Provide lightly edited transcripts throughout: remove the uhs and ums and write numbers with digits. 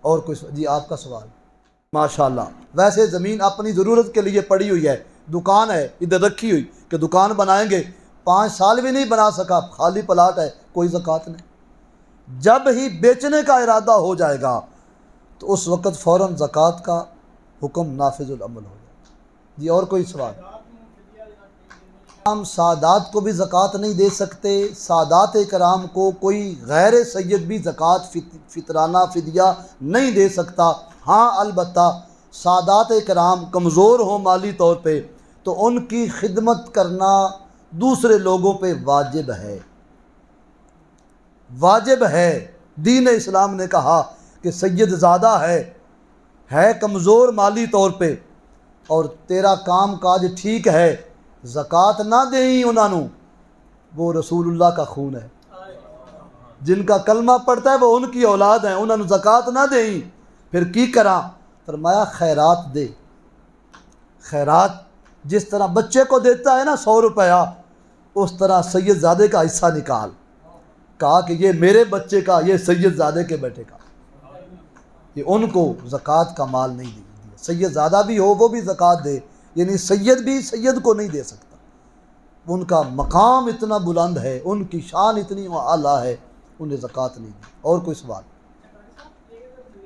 اور کوئی جی آپ کا سوال؟ ماشاءاللہ، ویسے زمین اپنی ضرورت کے لیے پڑی ہوئی ہے، دکان ہے ادھر رکھی ہوئی کہ دکان بنائیں گے، 5 سال بھی نہیں بنا سکا، خالی پلاٹ ہے، کوئی زکوٰۃ نہیں۔ جب ہی بیچنے کا ارادہ ہو جائے گا تو اس وقت فوراً زکوٰۃ کا حکم نافذ العمل ہو جائے گا۔ جی اور کوئی سوال؟ ہم سادات کو بھی زکوٰۃ نہیں دے سکتے، سادات کرام کو کوئی غیر سید بھی زکوٰۃ فطرانہ فدیہ نہیں دے سکتا۔ ہاں البتہ سادات کرام کمزور ہوں مالی طور پہ تو ان کی خدمت کرنا دوسرے لوگوں پہ واجب ہے، واجب ہے۔ دین اسلام نے کہا کہ سید زادہ ہے کمزور مالی طور پہ اور تیرا کام کاج ٹھیک ہے، زکوٰۃ نہ دیں انہوں، وہ رسول اللہ کا خون ہے، جن کا کلمہ پڑھتا ہے وہ ان کی اولاد ہیں، انہوں زکوٰۃ نہ دیں، پھر کی کراں؟ فرمایا خیرات دے، خیرات جس طرح بچے کو دیتا ہے نا 100 روپیہ، اس طرح سید زادے کا حصہ نکال۔ کہا کہ یہ میرے بچے کا، یہ سید زادے کے بیٹے کا، یہ ان کو زکوٰۃ کا مال نہیں دیا۔ سید زادہ بھی ہو وہ بھی زکوٰۃ دے، یعنی سید بھی سید کو نہیں دے سکتا، ان کا مقام اتنا بلند ہے، ان کی شان اتنی اعلیٰ ہے، انہیں زکوٰۃ نہیں دی۔ اور کوئی سوال؟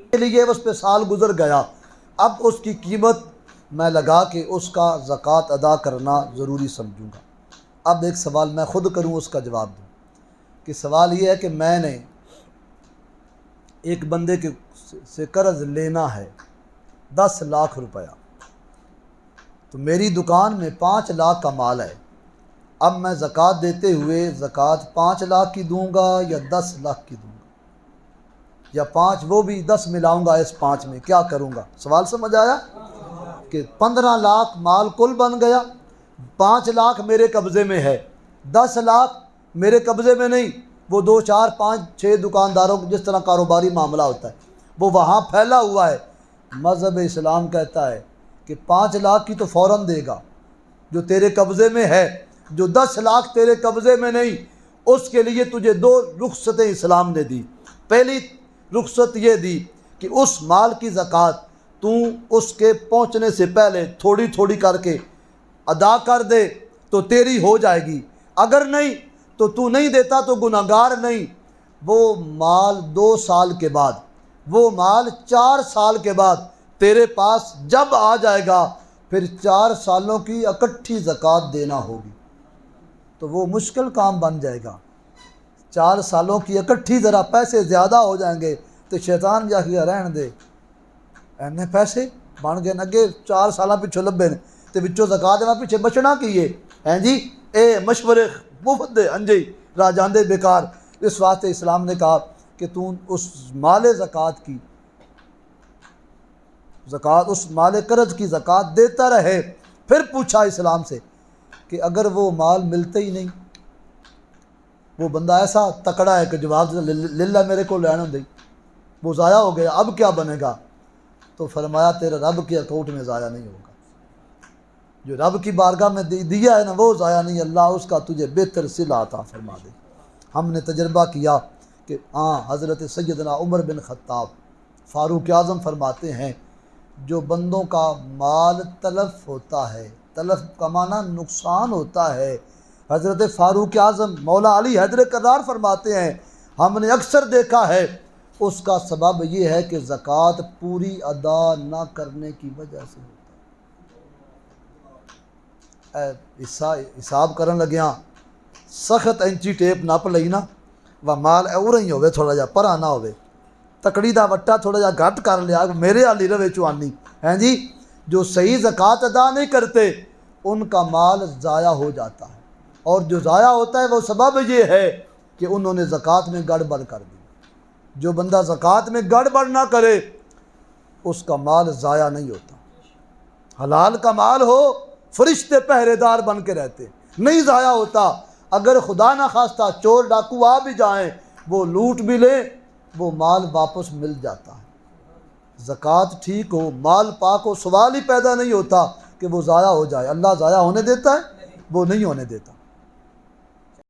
کے لیے اس پہ سال گزر گیا، اب اس کی قیمت میں لگا کے اس کا زکوٰۃ ادا کرنا ضروری سمجھوں گا۔ اب ایک سوال میں خود کروں، اس کا جواب دوں کہ سوال یہ ہے کہ میں نے ایک بندے کے سے قرض لینا ہے 10 لاکھ روپیہ، تو میری دکان میں 5 لاکھ کا مال ہے، اب میں زکوٰۃ دیتے ہوئے زکوٰۃ 5 لاکھ کی دوں گا یا 10 لاکھ کی دوں گا، یا 5 وہ بھی 10 ملاؤں گا اس 5 میں، کیا کروں گا؟ سوال سمجھ آیا کہ 15 لاکھ مال کل بن گیا، 5 لاکھ میرے قبضے میں ہے، 10 لاکھ میرے قبضے میں نہیں، وہ 2 4 5 6 دکانداروں جس طرح کاروباری معاملہ ہوتا ہے وہ وہاں پھیلا ہوا ہے۔ مذہب اسلام کہتا ہے کہ 5 لاکھ کی تو فوراً دے گا جو تیرے قبضے میں ہے، جو 10 لاکھ تیرے قبضے میں نہیں، اس کے لیے تجھے 2 رخصتیں اسلام نے دی۔ پہلی رخصت یہ دی کہ اس مال کی زکوٰۃ تو اس کے پہنچنے سے پہلے تھوڑی تھوڑی کر کے ادا کر دے تو تیری ہو جائے گی، اگر نہیں تو نہیں دیتا تو گناہگار نہیں۔ وہ مال 2 سال کے بعد، وہ مال 4 سال کے بعد تیرے پاس جب آ جائے گا، پھر 4 سالوں کی اکٹھی زکوٰۃ دینا ہوگی، تو وہ مشکل کام بن جائے گا۔ 4 سالوں کی اکٹھی ذرا پیسے زیادہ ہو جائیں گے تو شیطان جا کے رہن دے، اینے پیسے بن گئے اگے 4 سالاں پیچھے لبے نے تو بچوں زکوٰۃ دینا پیچھے بچنا کیے ہیں جی، اے مشورے مفت دے انجی راجاندے بیکار۔ اس واسطے اسلام نے کہا کہ تو اس مال زکوٰۃ کی زکوٰۃ، اس مال قرض کی زکوٰۃ دیتا رہے۔ پھر پوچھا اسلام سے کہ اگر وہ مال ملتے ہی نہیں، وہ بندہ ایسا تکڑا ہے کہ جواب للہ میرے کو لینا دے، وہ ضائع ہو گیا، اب کیا بنے گا؟ تو فرمایا تیرے رب کے اکاؤنٹ میں ضائع نہیں ہوگا، جو رب کی بارگاہ میں دیا ہے نا وہ ضائع نہیں، اللہ اس کا تجھے بہتر صلہ عطا فرما دے۔ ہم نے تجربہ کیا کہ حضرت سیدنا عمر بن خطاب فاروق اعظم فرماتے ہیں جو بندوں کا مال تلف ہوتا ہے، تلف کا معنی نقصان ہوتا ہے، حضرت فاروق اعظم مولا علی حیدر کرار فرماتے ہیں ہم نے اکثر دیکھا ہے اس کا سبب یہ ہے کہ زکوٰۃ پوری ادا نہ کرنے کی وجہ سے ہوتا ہے۔ حساب کرن لگیاں سخت انچی ٹیپ نپ لئی نا وہ مال اور ہی ہوئے، تھوڑا جا پرا نہ ہوئے، تکڑی دا وٹا تھوڑا جا گھٹ کر لیا، میرے حالی روے چوانی ہیں جی۔ جو صحیح زکوٰۃ ادا نہیں کرتے ان کا مال ضائع ہو جاتا ہے، اور جو ضائع ہوتا ہے وہ سبب یہ ہے کہ انہوں نے زکوٰۃ میں گڑبڑ کر دی۔ جو بندہ زکوٰۃ میں گڑبڑ نہ کرے اس کا مال ضائع نہیں ہوتا، حلال کا مال ہو فرشتے پہرے دار بن کے رہتے، نہیں ضائع ہوتا۔ اگر خدا نہ خواستہ چور ڈاکو آ بھی جائیں وہ لوٹ بھی لیں، وہ مال واپس مل جاتا ہے۔ زکوٰۃ ٹھیک ہو، مال پاک ہو، سوال ہی پیدا نہیں ہوتا کہ وہ ضائع ہو جائے۔ اللہ ضائع ہونے دیتا ہے؟ وہ نہیں ہونے دیتا۔